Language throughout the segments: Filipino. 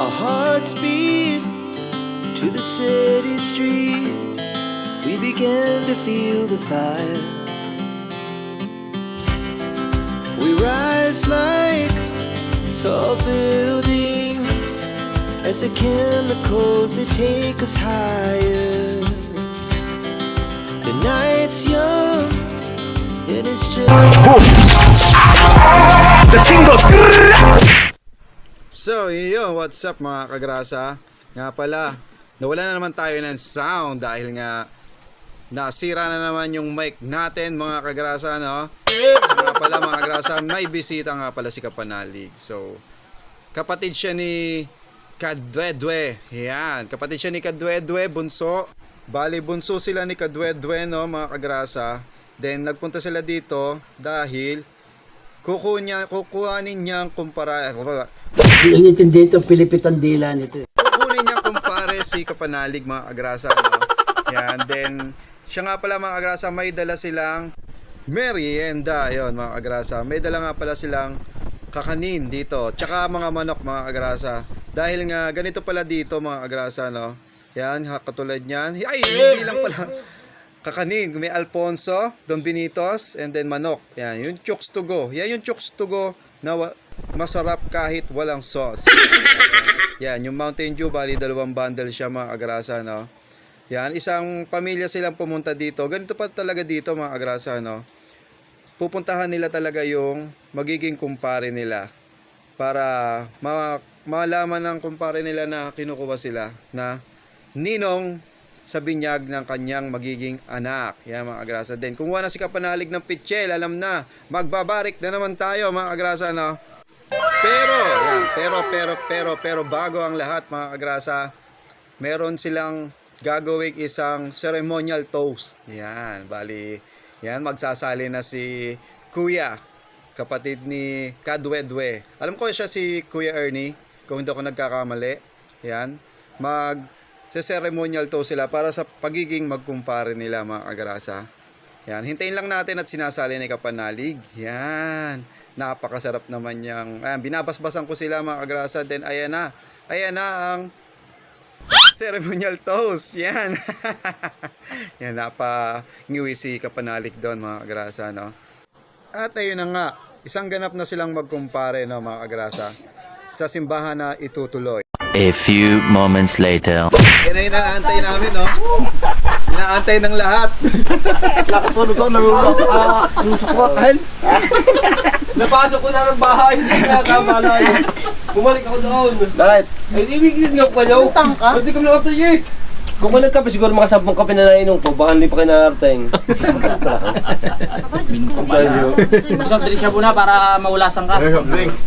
Our hearts beat to the city streets. We began to feel the fire. We rise like tall buildings as the chemicals, they take us higher. The night's young, it is just The Chingos! So, yun, what's up mga kagrasa? Nga pala, nawala na naman tayo ng sound dahil nga nasira na naman yung mic natin mga kagrasa, no? So, nga pala mga kagrasa, may bisita nga pala si Kapanalig. So, kapatid siya ni Kadwedwe. Yan, kapatid siya ni Kadwedwe, bunso. Bali, bunso sila ni Kadwedwe, no, mga kagrasa. Then, nagpunta sila dito dahil kukuhanin niyang kumpara. Inintindi ito, Pilipitan dila nito. Kukunin niya kumpare si Kapanalig mga agrasa, no? Yan, then siya nga pala mga agrasa, may dala silang merienda, yon mga agrasa. May dala nga pala silang kakanin dito, tsaka mga manok mga agrasa. Dahil nga ganito pala dito mga agrasa, no? Yan, katulad niyan. Ay, hindi lang pala kakanin. May Alfonso, Don Benitos, and then manok. Yan, yung chooks to go. Yan yung chooks to go na masarap kahit walang sauce. Yan, yung Mountain Dew, bali 2 bundle siya mga agrasa, no? Yan, isang pamilya silang pumunta dito. Ganito pa talaga dito mga agrasa, no? Pupuntahan nila talaga yung magiging kumpare nila para malaman ng kumpare nila na kinukuha sila na ninong sa binyag ng kanyang magiging anak. Yan mga agrasa. Then kung wala si Kapanalig ng pitchel, alam na, magbabarik na naman tayo mga agrasa, no? Pero bago ang lahat mga agrasa, meron silang gagawing isang ceremonial toast. Yan, bali, yan, magsasali na si Kuya, kapatid ni Kadwedwe. Alam ko siya si Kuya Ernie, kung hindi ako nagkakamali. Yan, ceremonial toast sila para sa pagiging magkumpare nila mga agrasa. Yan, hintayin lang natin at sinasali ni Kapanalig. Yan, napakasarap naman yung, ayan, binabasbasan ko sila mga agrasa. Then ayan na ang ceremonial toast. Yan. Yan, ngiwi si Kapanalig doon mga agrasa, no? At ayun na nga, isang ganap na silang magkumpare, no, mga agrasa, sa simbahan na itutuloy. A few moments later. Yan na inaantay namin, no? Inaantay ng lahat. Nakatulog ako, nalulog sa kwakal. Napasok ko na ng bahay, hindi na kamala yun. Bumalik ako doon. Bakit? Ay, ibigin nga pa niyo. Utang ka? Hindi kami nakatayo eh. Kung malag ka pa, siguro mga 10 kape na nainom ko, baka hindi pa kayo nakarteng. Gusto dili siya muna para maulasan ka.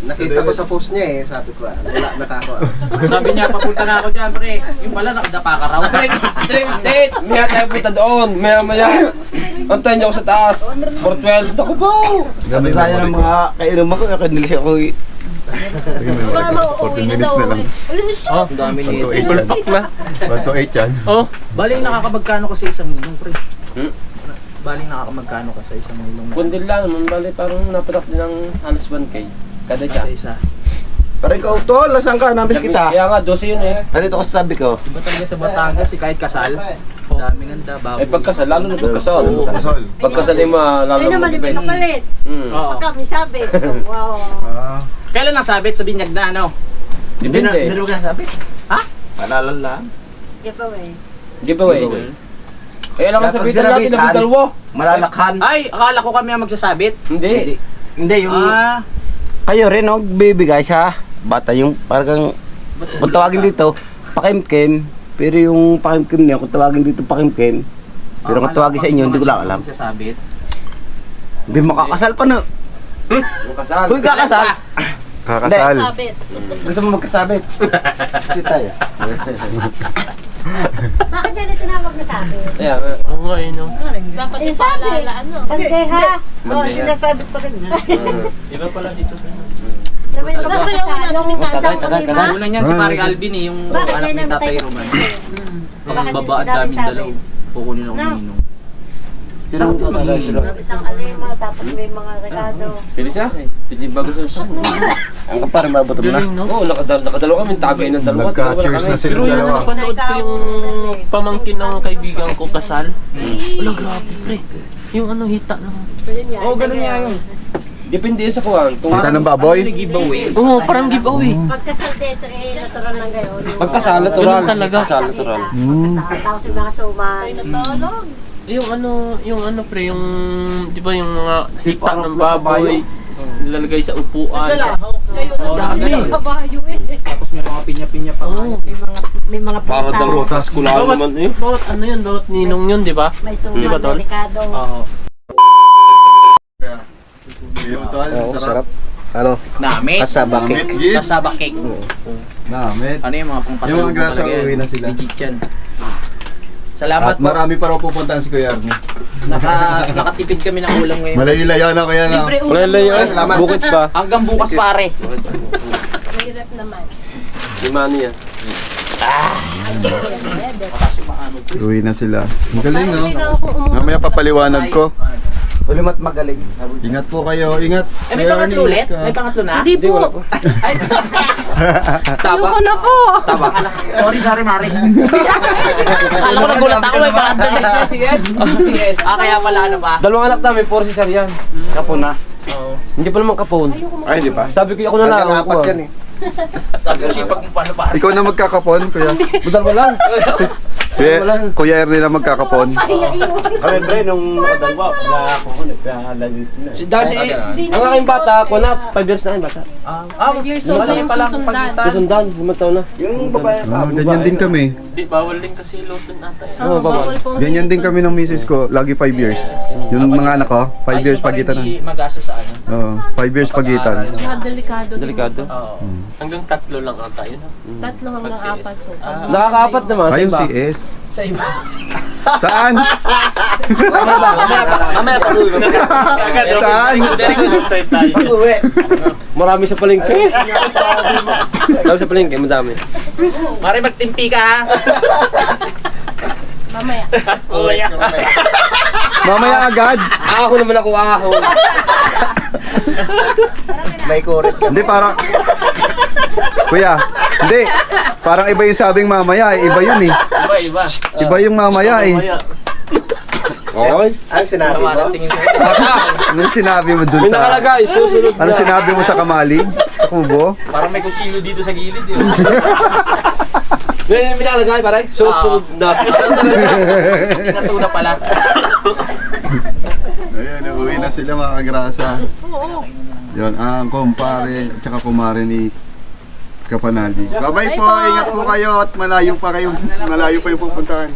Nakita ko sa post niya eh, sabi ko wala nakako. Sabi niya papunta na ako diyan, pre. Yung pala nakadapa ka raw. Date! Maya tayo punta doon. Maya. Antayin niyo ako sa taas. For 12. Naku po! Gabi tayo ng mga kainuman ko, kanilisi ako 14 minutes na lang. Oh, ang dami ni. Full pack na. 1 to 8 yan. Oh, baling nakakabagkano ka sa isang milong, pre? Baling nakakabagkano ka sa isang milong? Kundil lang naman, bali parang napatak din ng halos 1K. Kada siya. Isa. Parang ikaw tol, nasan ka? Namiss kita. Kaya nga, 12 yun eh. Nandito ko sa tabi ko. Diba talaga sa Batangas, kahit kasal? Dami nanda, bago. Eh pagkasal, lalo na pagkasal. Kasal. Pagkasal yung lalo Ay naman, na hindi kapalit. Oo. Pagka may sabi. Wow. Kailan nasabit sa binyag na, ano? Depende. Hindi mo kasabi? Ha? Palalan lang. Giveaway. Giveaway. Kaya lang ang sabitan natin na dalawa. Malalakhan. Ay, akala ko kami ang magsasabit. Hindi. Hindi, yung Ah, kayo rin, no? Bibigay sa bata yung parang kung tawagin dito, pakimkim. Pero yung pakimkim niya, kung tawagin dito pakimkim. Pero kung tawagin sa inyo, hindi ko lang alam. magsasabit. Hindi makakasal pa na. Kasal. Kung kakasal. Kakasal. Sabit. Gusto mo magkasabit? Si tayo. Bakit yan ito tinawag na sabit? Kaya Oo nga, no. Dapat yung paalala, ano? Hindi ha. Oo, sinasabit pa rin. Iba pala dito sa Sasayaw na kasi kasama ko ni Ma. Una niyan si Pare Alvin eh, yung Bakit anak kayo ni Tatay namatay Roman. kasi? Ang Bakit baba at sinabi daming sabi? dalaw. Kukunin ako No. ni Ninong. Isang alima, tapos may mga rekado. Pili sa akin. Pili bago sa Ang kumpare, mabot mo na. Galing, no? Oo, nakadalawa kami. Tagay ng dalawa. Nagka-cheers na sila Pero yung dalawa. napanood ko yung pamangkin ng kaibigan ko kasal. Wala, grabe, pre. Yung ano, hita lang. Oo, ganun nga yun. Depende yun sa kuwan. Kung Kita ng baboy? giveaway. Oo, parang giveaway. Pagkasal dito natural lang gayon. Pagkasal, natural. Ganun talaga. Pagkasal, natural. Pagkasal, tapos yung mga suman. Yung ano pre, yung, di ba yung mga hita ng baboy, lalagay sa upuan. Ang dami. Tapos may mga pinya-pinya pa. Oo. May mga Para daw prutas. rotas. Kulaan naman eh. Bawat ano yun, bawat ninong yun, di ba? May Di ba, suman, Tol? may rekado. Oo. Oo, sarap. Ano? Namit. Kasaba cake. Kasaba cake. Namit. Ano yung mga pangpatulog? Yung mga grasa, uwi na sila. Legit yan. Salamat At po. marami pa raw pupuntahan si Kuya Arnie. Nakatipid kami ng ulam ngayon. Malayo-layo na kaya na. Libre Wala ulam. lang yun. Bukid pa. Hanggang bukas pare. Mahirap naman. Limano yan. Uwi na sila. Ang galing, no? Mamaya papaliwanag ko. Ulimat magaling. Ingat po kayo, ingat. Eh, may Kuya Arnie, pangatlo ulit? ingat ka. May pangatlo na? Hindi, wala po. Ay, Taba. na po! Taba. sorry, Mari. Alam ko nagulat ako, may pangatlo na. CS. Kaya pala ano ba? Dalawang anak namin, 4 si Sarian. Kapon na. Oo. Hindi pa naman kapon. Ay, di ba? Sabi ko ako na lang. Hanggang apat yan eh. Sabi ko sipag mo paano pare. Ikaw na magkakapon, Kuya. Dalawa lang. Kuya Ernie na magkakapon. Kami pre, nung nakadalwa, wala ako ko nagkahalagit na. Dahil ang aking bata, ako na, 5 years na aking bata. 5 years old na yung susundan. Kasundan, 5 taon na. Yung babae Ah, ganyan din kami. Di, bawal din kasi loton ata. Oo, bawal. Ganyan din kami ng misis ko. Lagi 5 years. Yung mga anak ko, 5 years pagitan na. Hindi magasto sa ano. Oo, 5 years pagitan. Delikado. Delikado. Oo. Hanggang 3 lang ata yun. Tatlo hanggang apat. Nakakaapat naman. Ayun sa si iba. S. Sa iba. Saan? Mamaya pa uwi. Saan? Pag-uwi. Marami sa palengke. Marami sa palengke, madami. Mari magtimpi ka ha. Mamaya. Mamaya agad. Ahon naman ako, ahon. May kurit ka. Hindi, parang... Kuya, hindi. Parang iba yung sabing mamaya eh. Iba yun eh. Iba. Iba yung mamaya eh. Okay. Ang sinabi mo? Tingin ko. Anong sinabi mo dun May sa... nakalagay, susunod na. Anong sinabi mo sa kamalig? Sa kubo? Parang may kuchilo dito sa gilid eh. May nakalagay, pare. Susunod na. Pinatuna pala. Ayun, uwi na sila mga kagrasa. Yun, ang kumpare at saka kumare ni Kapanali. Bye-bye po, ingat po kayo at malayo pa yung pupuntahan.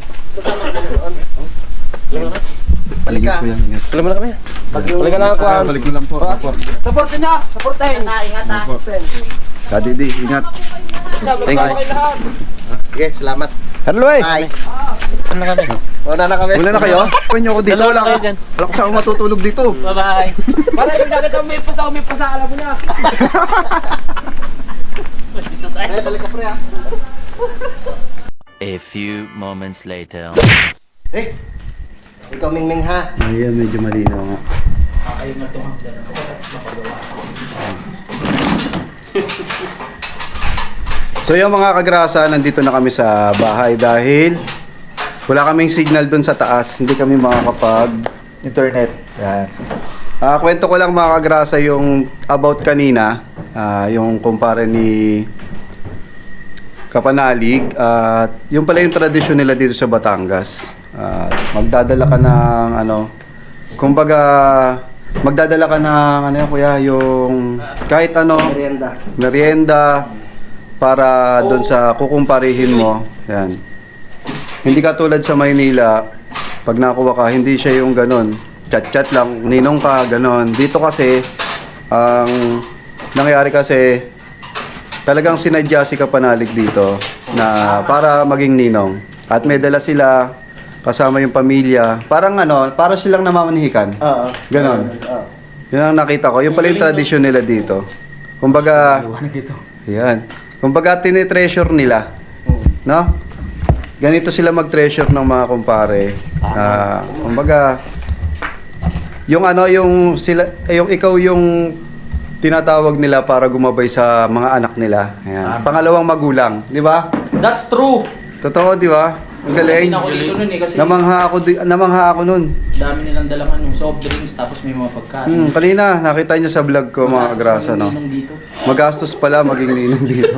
Balik ka. Ingat po yan, ingat. Kailan mo na kami? Balik ka lang ako. Balik mo lang po. Opo. Supportin niya! Supportin! Ingat ha. Opo. Kadidi, ingat. Thank you. Sige, salamat. Hello eh. Bye. Ano kami? Una na kami. Wala na kayo? Pwede nyo ako dito. Dalawa Wala kayo ko. dyan. Wala ko saan matutulog dito. Bye-bye. Pare, pag nakita mo may pasa, alam mo na. Balik ka pre ha. A few moments later. Eh, ikaw Mingming ha. Ayan, medyo malinaw nga. So yung mga kagrasa, nandito na kami sa bahay dahil wala kaming signal dun sa taas. Hindi kami makakapag-internet. Yan. Kwento ko lang mga kagrasa yung about kanina. Yung kumpare ni Kapanalig. At yung pala yung tradisyon nila dito sa Batangas. Magdadala ka ng ano, kumbaga magdadala ka ng ano yan kuya, yung kahit ano, merienda para doon sa kukumparihin mo. Yan. Hindi katulad sa Maynila, pag nakuha ka, hindi siya yung ganon. Chat-chat lang, ninong ka, ganon. Dito kasi, ang nangyari kasi, talagang sinadya si Kapanalig dito na para maging ninong. At may dala sila, kasama yung pamilya. Parang ano, para silang namamanhikan. Oo. Ganon. Yun ang nakita ko. Yung pala yung tradisyon nila dito. Kumbaga, yan. Kumbaga, tinitreasure nila. No? Ganito sila mag-treasure ng mga kumpare. Kumbaga, yung ano, yung sila, yung ikaw yung tinatawag nila para gumabay sa mga anak nila. Ayan. Pangalawang magulang, di ba? That's true. Totoo, di ba? Ang galing. Ako dito nun eh, kasi Namangha ako nun. dami nilang dalangan yung soft drinks tapos may mga pagkain. Kanina, nakita nyo sa vlog ko mga kagrasa, no? Dito. Magastos pala maging ninong dito.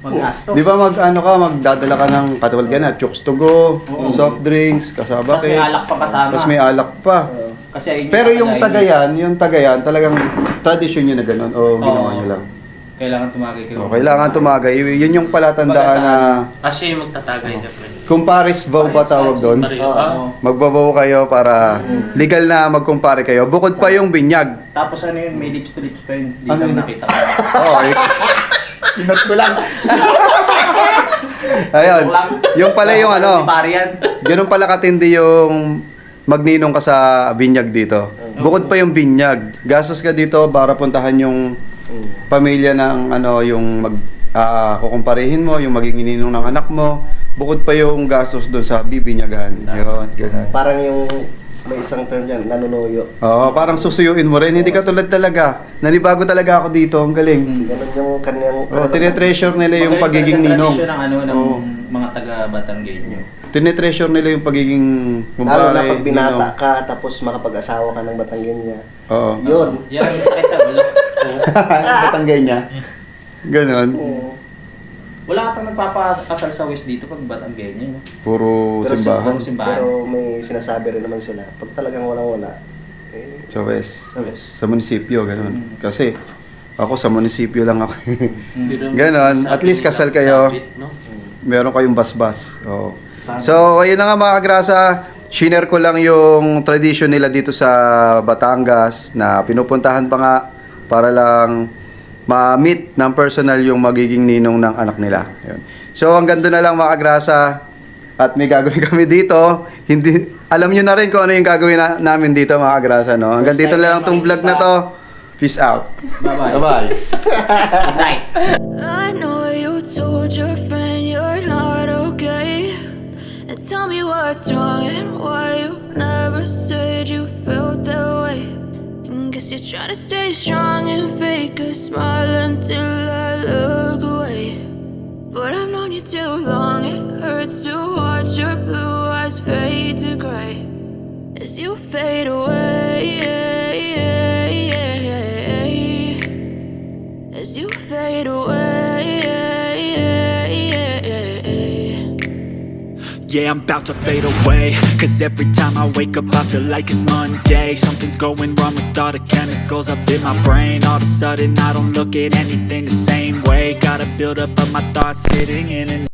Mag-gastos. Di ba magdadala ka ng katulad ka na, chokes to go, soft drinks, kasaba Tapos may alak pa kasama. Tapos may alak pa. Kasi ayun Pero yung nakadain. tagayan, talagang tradisyon nyo na gano'n o ginawa nyo lang. Kailangan tumagay kayo. Kailangan tumagay. Yun yung palatandaan na Kasi yung magtatagay na friend. kumparis vow ba tawag doon? Magbabaw kayo para legal na magkumpare kayo. Bukod pa yung binyag. Tapos ano yun, may lips to lips pa yun. Hindi Ano lang yun? nakita ko. Oo. Sinot ko lang. Ayun. Yung pala yung ano. Ganun pala katindi yung magninong ka sa binyag dito. Bukod pa yung binyag. Gastos ka dito para puntahan yung pamilya ng ano, yung kukumparehin mo, yung magiging ninong ng anak mo. Bukod pa yung gastos doon sa bibinyagan. Yun, ganun. Parang yung may isang term dyan, nanunuyo. Oo, parang susuyuin mo rin. Hindi ka tulad talaga. Nanibago talaga ako dito. Ang galing. Ganun yung kanyang... Tinetreasure nila yung pagiging ninong. Tradisyon ng ano, ng Oo. mga taga-Batanggenyo. Tinetreasure nila yung pagiging Lalo na pag binata ninong. ka, tapos makapag-asawa ka ng Batanggenya. Oo. Yun. Yan ang sakit sa ulo. Batanggay niya. Ganon. Wala ka pang nagpapakasal sa West dito pag Batanggenyo. Puro Pero simbahan. Simbahan. Pero may sinasabi rin naman sila, pag talagang walang-wala, eh, Sa West. sa West. Sa munisipyo, ganon. Kasi ako sa munisipyo lang ako. Ganon. Ganon. At least kasal kayo. Meron kayong basbas. Oo. So, ayun na nga mga kagrasa. Shiner ko lang yung tradition nila dito sa Batangas na pinupuntahan pa nga para lang ma-meet ng personal yung magiging ninong ng anak nila. Yun. So, hanggang doon na lang mga kagrasa. At may gagawin kami dito. Hindi, alam nyo na rin kung ano yung gagawin namin dito mga kagrasa. No? Hanggang dito na lang tong vlog na to. Peace out. Bye-bye. Bye-bye. Good night. I know you told your friend you're not okay. And tell me what's wrong and why you never said you felt that way. And guess you're trying to stay strong and fake a smile until I look away. But I've known you too long, it hurts to watch your blue eyes fade to gray as you fade away. As you fade away. Yeah, I'm about to fade away. Cause every time I wake up I feel like it's Monday. Something's going wrong with all the chemicals up in my brain. All of a sudden I don't look at anything the same way. Gotta build up of my thoughts sitting in an